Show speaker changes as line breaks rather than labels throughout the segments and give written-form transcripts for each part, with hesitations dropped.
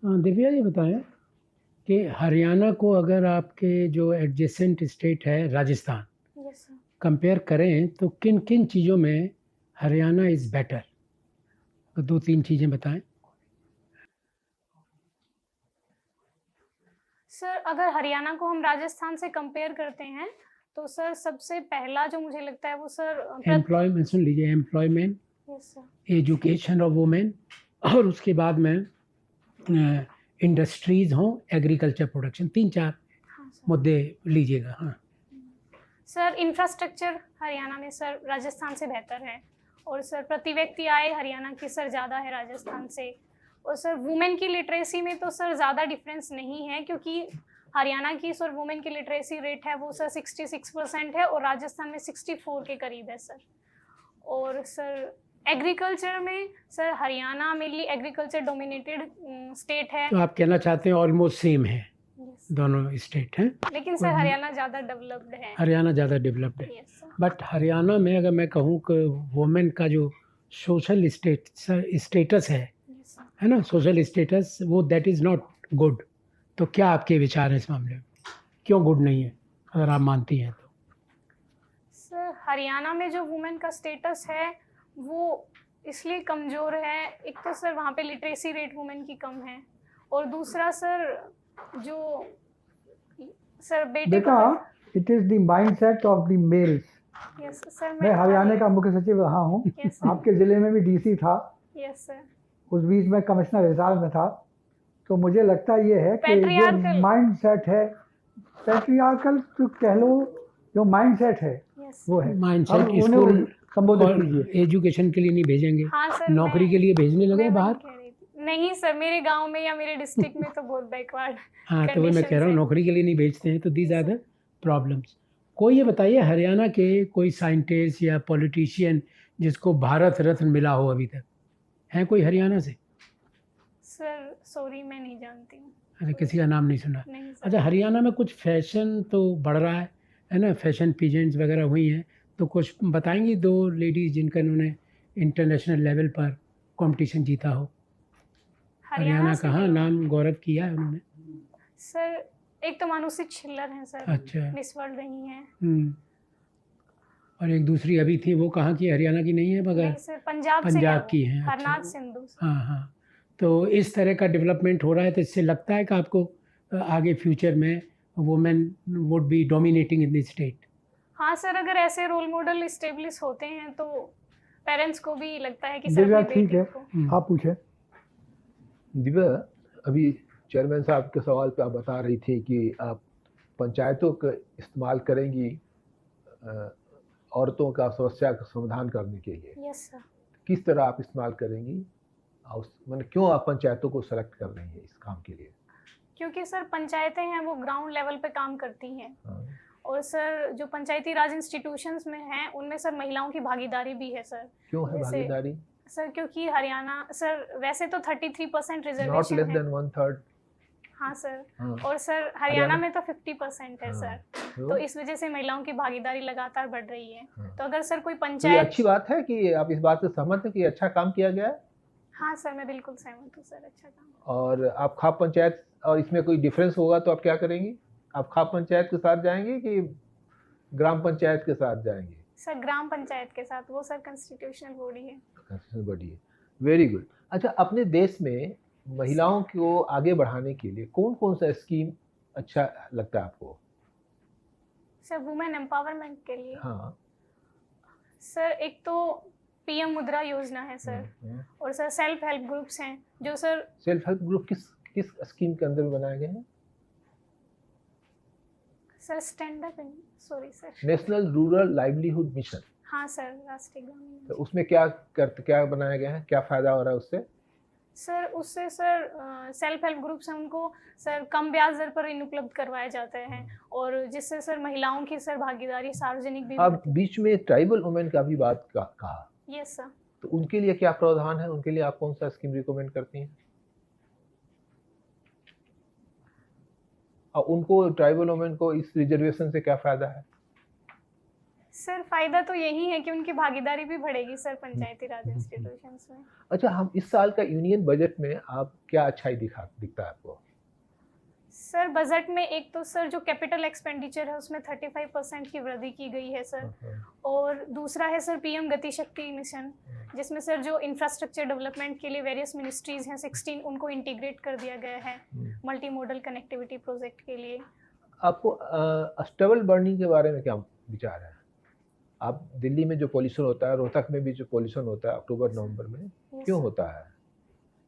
दिव्या ये बताएं कि हरियाणा को अगर आपके जो एडजेसेंट स्टेट है राजस्थान
यस सर।
कंपेयर करें तो किन किन चीज़ों में हरियाणा इज़ बेटर? तो 2-3 चीज़ें बताएं।
सर अगर हरियाणा को हम राजस्थान से कंपेयर करते हैं तो सर सबसे पहला जो मुझे लगता है वो सर
एम्प्लॉयमेंट सुन लीजिए, employment,
yes sir,
education of women, और उसके बाद में इंडस्ट्रीज हों, एग्रीकल्चर प्रोडक्शन, 3-4
हाँ सर।
मुद्दे लीजिएगा। हाँ
सर इंफ्रास्ट्रक्चर हरियाणा में सर राजस्थान से बेहतर है, और सर प्रति व्यक्ति आय हरियाणा की सर ज़्यादा है राजस्थान से। और सर वुमेन की लिटरेसी में तो सर ज़्यादा डिफरेंस नहीं है, क्योंकि हरियाणा की सर वुमेन की लिटरेसी रेट है वो सर 66% है और राजस्थान में 64 के करीब है सर। और सर एग्रीकल्चर में sir Haryana mainly agriculture dominated state है।
तो आप कहना चाहते हैं ऑलमोस्ट सेम है,
यस,
दोनों स्टेट हैं,
लेकिन सर हरियाणा ज़्यादा डेवलप्ड है।
हरियाणा ज़्यादा डेवलप्ड है।
Yes sir.
बट हरियाणा में अगर मैं कहूँ कि वुमेन का जो सोशल स्टेटस
यस सर।
है ना, सोशल स्टेटस, वो दैट इज़ नॉट गुड। तो क्या आपके विचार हैं इस मामले में, क्यों गुड नहीं है अगर आप मानती हैं तो?
सर हरियाणा में जो वुमेन का स्टेटस है वो इसलिए कमज़ोर है, एक तो सर वहाँ पे लिटरेसी रेट वुमेन की कम है, और दूसरा सर जो सर बेटे को
बेटा, it is the mindset of the mails.
Yes sir.
मैं हरियाणा का मुख्य सचिव रहा हूँ।
यस
आपके ज़िले में भी डीसी था,
यस सर।
उस बीच में कमिश्नर हिसार में था। तो मुझे लगता ये है कि जो
Patriarchal।
माइंडसेट है, पैट्रियार्कल तो कह लो, जो माइंडसेट है
यस
वो है।
माइंडसेट
अब
स्कूल
उन्हें संबोधित
और
कीजिए।
एजुकेशन के लिए नहीं भेजेंगे,
हाँ सर,
नौकरी के लिए भेजने लगे
मैं
बाहर।
वही कह रही थी। नहीं सर, मेरे गांव में या मेरे डिस्ट्रिक्ट में तो बहुत बैकवर्ड
हाँ तो वही मैं कह रहा हूँ, नौकरी के लिए नहीं भेजते हैं, तो दीज आर द प्रॉब्लम्स। कोई ये बताइए हरियाणा के कोई साइंटिस्ट या पॉलिटिशियन जिसको भारत रत्न मिला हो अभी तक, है कोई हरियाणा से?
सर सॉरी, मैं नहीं जानती हूँ।
अच्छा, किसी का नाम नहीं सुना?
नहीं सर।
अच्छा, हरियाणा में कुछ फैशन तो बढ़ रहा है ना, फैशन पीजेंट्स वगैरह हुई हैं, तो कुछ बताएंगी 2 लेडीज जिनका इन्होंने इंटरनेशनल लेवल पर कंपटीशन जीता हो? हरियाणा
से
का, हाँ,
नहीं।
नाम गौरव किया है उन्होंने।
सर एक तो मानुषी छिल्लर हैं सर,
अच्छा।
मिस वर्ल्ड रही हैं।
और एक दूसरी अभी थी, वो कहाँ की, हरियाणा की नहीं है मगर?
नहीं सर, पंजाब से
पंजाब की हैं।
हरनाथ
अच्छा,
सिंधु।
हाँ हाँ। तो इस तरह का डेवलपमेंट हो रहा है, तो इससे लगता है कि आपको आगे फ्यूचर में women would be dominating in the state?
हाँ सर, अगर ऐसे रोल मॉडल इस्टेब्लिश होते हैं तो पेरेंट्स को भी लगता है कि सर
दिव्या,
अपनी
ठीक है,
बेटियों को।
आप पूछे।
दिव्या, अभी चेयरमैन साहब के सवाल पे आप बता रही थी कि आप पंचायतों का इस्तेमाल करेंगी औरतों का समस्या का समाधान करने के लिए।
Yes sir.
किस तरह आप इस्तेमाल करेंगी और मतलब क्यों आप पंचायतों को सेलेक्ट कर रही हैं इस काम के लिए?
क्योंकि सर पंचायतें हैं वो ग्राउंड लेवल पे काम करती हैं।
हाँ।
और सर जो पंचायती राज इंस्टीट्यूशंस में हैं उनमें सर महिलाओं की भागीदारी भी है सर।
क्यों है
जैसे
भागीदारी?
सर क्योंकि हरियाणा सर वैसे तो 33%
नॉट
रिजर्वेशन
लेस
है।
देन 1/3।
हाँ सर।
हाँ।
और सर हरियाणा में तो 50% है
हाँ।
सर। तो इस वजह से महिलाओं की भागीदारी लगातार बढ़ रही है।
हाँ।
तो अगर सर कोई
तो ये
पंचायत।
अच्छी बात है कि आप इस बात से सहमत हैं कि अच्छा काम किया गया है?
हाँ सर, मैं बिल्कुल सहमत हूँ सर, अच्छा काम।
और आप खाप पंचायत और इसमें कोई डिफरेंस होगा तो आप क्या करेंगी? आप खाप पंचायत के साथ जाएंगे कि ग्राम पंचायत के साथ जाएंगे?
सर ग्राम पंचायत के साथ, वो सर कॉन्स्टिट्यूशनल बॉडी है।
कॉन्स्टिट्यूशनल बॉडी है, वेरी गुड। अच्छा, अपने देश में महिलाओं को आगे बढ़ाने के लिए कौन कौन सा स्कीम अच्छा लगता है आपको?
सर वुमेन एम्पावरमेंट के लिए।
हाँ।
सर एक तो पीएम मुद्रा योजना है सर। और सर सेल्फ हेल्प ग्रुप्स हैं जो सर।
सेल्फ हेल्प ग्रुप किस किस स्कीम के अंदर बनाए गए हैं?
Sir stand up in, sorry sir,
national rural livelihood mission.
हाँ सर, राष्ट्रीय ग्रामीण।
तो उसमें क्या बनाया गया है, क्या फायदा हो रहा है उससे?
सर उससे सर सेल्फ हेल्प ग्रुप्स हैं उनको सर कम ब्याज दर पर ऋण उपलब्ध करवाए जाते हैं, और जिससे सर महिलाओं की सर भागीदारी सार्वजनिक भी।
आप बीच में ट्राइबल वुमेन का भी बात कहा।
Yes sir.
तो उनके लिए क्या प्रावधान है, उनके लिए आप कौन सा स्कीम रिकमेंड करती हैं? और उनको ट्राइबल वुमेन को इस रिजर्वेशन से क्या फायदा है?
सर फायदा तो यही है कि उनकी भागीदारी भी बढ़ेगी सर पंचायती राज इंस्टीट्यूशंस में।
अच्छा, हम इस साल का यूनियन बजट में आप क्या अच्छाई दिखता है आपको?
सर बजट में एक तो सर जो कैपिटल एक्सपेंडिचर है उसमें 35% की वृद्धि की गई है सर, और दूसरा है सर पीएम गति शक्ति मिशन, जिसमें सर जो इंफ्रास्ट्रक्चर डेवलपमेंट के लिए वेरियस मिनिस्ट्रीज हैं 16 उनको इंटीग्रेट कर दिया गया है मल्टी मॉडल कनेक्टिविटी प्रोजेक्ट के लिए।
आपको स्टबल बर्निंग के बारे में क्या विचार है? आप दिल्ली में जो पॉल्यूशन होता है, रोहतक में भी जो पॉल्यूशन होता है अक्टूबर नवंबर में, क्यों होता है?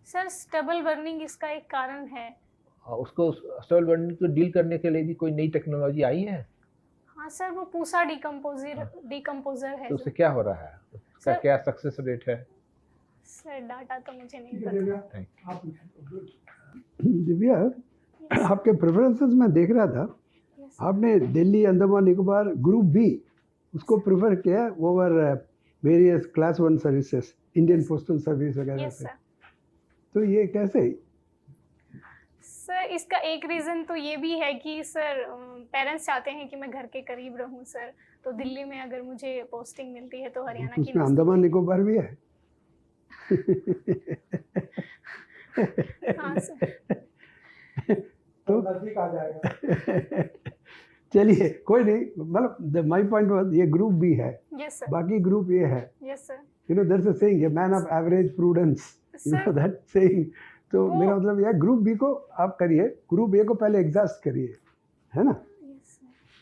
सर स्टबल बर्निंग इसका एक कारण है।
उसको स्टबल बर्निंग को डील करने के लिए भी कोई नई टेक्नोलॉजी आई है?
हाँ सर, वो पूसा डिकम्पोजर है।
तो उससे क्या हो रहा है? उसका क्या सक्सेस रेट है?
सर डाटा तो मुझे नहीं पता।
दिव्या, आपके प्रेफरेंसेस में देख रहा था, आपने दिल्ली अंडमान निकोबार ग्रुप बी उसको प्रेफर किया over various class 1 services, Indian postal service वगैरह से। तो ये कैसे?
सर इसका एक रीज़न तो ये भी है कि सर पेरेंट्स चाहते हैं कि मैं घर के करीब रहूं सर, तो दिल्ली में अगर मुझे पोस्टिंग मिलती है तो हरियाणा की
उसमें अंडमान निकोबार भी है।
हाँ सर,
तो नजदीक आ जाएगा। चलिए कोई नहीं, मतलब माय पॉइंट वाज ये ग्रुप बी है,
यस सर,
बाकी ग्रुप ये है।
Yes sir,
you know there is a saying, a man of average prudence, you know that saying. तो मेरा मतलब यह ग्रुप बी को आप करिए, ग्रुप ए को पहले एग्जॉस्ट करिए, है ना?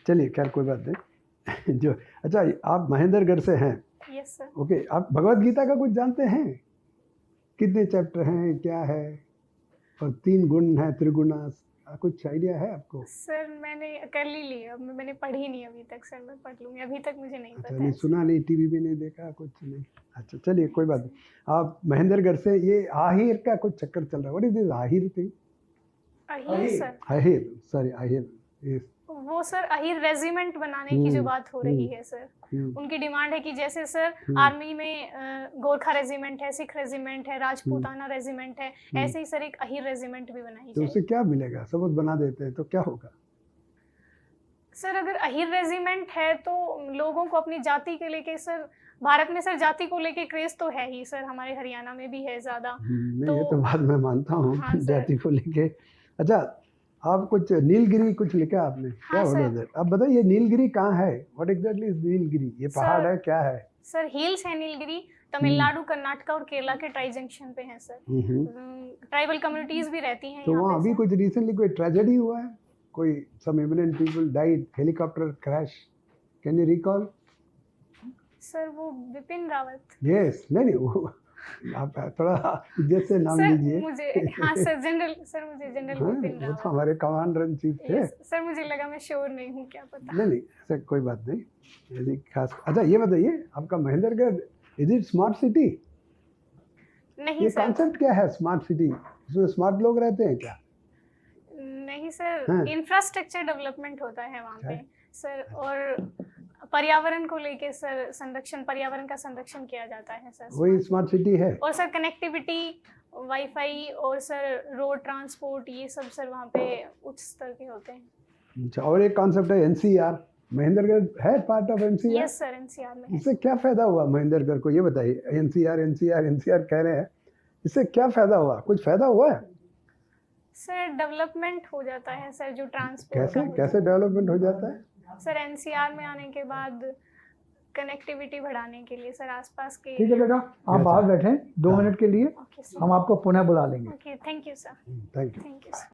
चलिए खैर कोई बात नहीं। जो अच्छा, आप महेंद्रगढ़ से हैं?
Yes sir.
ओके, आप भगवत गीता का कुछ जानते हैं? कितने चैप्टर हैं, क्या है, और 3 गुण है, त्रिगुणा, कुछ आइडिया है आपको?
सर मैंने कर ली अब मैंने पढ़ी नहीं अभी तक सर, मैं पढ़ लूँगी, अभी तक मुझे नहीं पता
नहीं
है।
सुना नहीं, टीवी भी नहीं देखा, कुछ नहीं। अच्छा चलिए कोई बात नहीं। आप महेंद्रगढ़ से, ये आहिर का कुछ चक्कर चल रहा है, what is this Ahir thing?
Ahir sir,
Ahir, sorry Ahir,
वो सर अहीर रेजिमेंट बनाने की जो बात हो रही है सर, उनकी डिमांड है कि जैसे सर आर्मी में गोरखा रेजिमेंट है, सिख रेजिमेंट है, राजपूताना रेजिमेंट है, ऐसे ही सर एक अहीर रेजिमेंट भी बनाई
तो
जाए।
उससे क्या मिलेगा? सपोज बना देते हैं तो क्या होगा?
सर अगर अहीर रेजिमेंट है तो लोगों को अपनी जाति के लेके सर, भारत में सर जाति को लेके क्रेज तो है ही सर, हमारे हरियाणा में भी है ज़्यादा।
नहीं, ये तो बात मैं मानता हूँ,
हाँ
जाति को लेके। अच्छा, आप कुछ नीलगिरी कुछ लिखा आपने?
हाँ
क्या होता है? आप बताइए नीलगिरी कहाँ है? What exactly is Nilgiri? ये पहाड़ है, क्या है?
सर हिल्स है नीलगिरी, तमिलनाडु, कर्नाटक और केरला के ट्राई जंक्शन पे है सर। ट्राइबल कम्युनिटीज भी रहती हैं
तो
यहाँ
वहाँ
पे
अभी
सर।
कुछ रिसेंटली कोई ट्रेजेडी हुआ है? कोई some eminent people died, helicopter crash, can you recall?
Sir वो विपिन रावत।
यस, नहीं वो आप थोड़ा इज्जत से नाम
सर
लीजिए।
मुझे, हाँ सर जनरल, सर मुझे जनरल
हाँ,
विपिन
वो तो
रावत।
हमारे कमांडर इन चीफ थे।
सर मुझे लगा, मैं श्योर नहीं हूँ, क्या पता।
नहीं ऐसा कोई बात नहीं, यदि खास। अच्छा ये बताइए, आपका Mahendragarh is it smart city?
नहीं
ये
सर,
कॉन्सेप्ट क्या है स्मार्ट सिटी? उसमें स्मार्ट लोग रहते हैं क्या?
नहीं सर,
हाँ।
इंफ्रास्ट्रक्चर डेवलपमेंट होता है वहाँ पे सर, और पर्यावरण को लेके सर संरक्षण, पर्यावरण का संरक्षण किया जाता है सर।
वही स्मार्ट सिटी है।
और सर कनेक्टिविटी, वाईफाई और सर रोड ट्रांसपोर्ट, ये सब सर वहाँ पे उच्च स्तर के होते हैं।
अच्छा, और एक कॉन्सेप्ट है एनसीआर, महेंद्रगढ़ है part of NCR?
Yes sir, NCR में है।
इससे क्या फायदा हुआ महेंद्रगढ़ को, ये बताइए। एनसीआर एनसीआर एनसीआर कह रहे हैं, इससे क्या फायदा हुआ? कुछ फायदा हुआ है?
सर डेवलपमेंट हो जाता है सर, जो ट्रांसपोर्ट
कैसे डेवलपमेंट हो जाता है?
सर एनसीआर में आने के बाद कनेक्टिविटी बढ़ाने के लिए सर आसपास के।
ठीक है बेटा, आप बाहर बैठें 2 मिनट के लिए,
ओके सर,
हम आपको पुनः बुला लेंगे।
Okay, thank you sir,
thank you.
Thank you sir.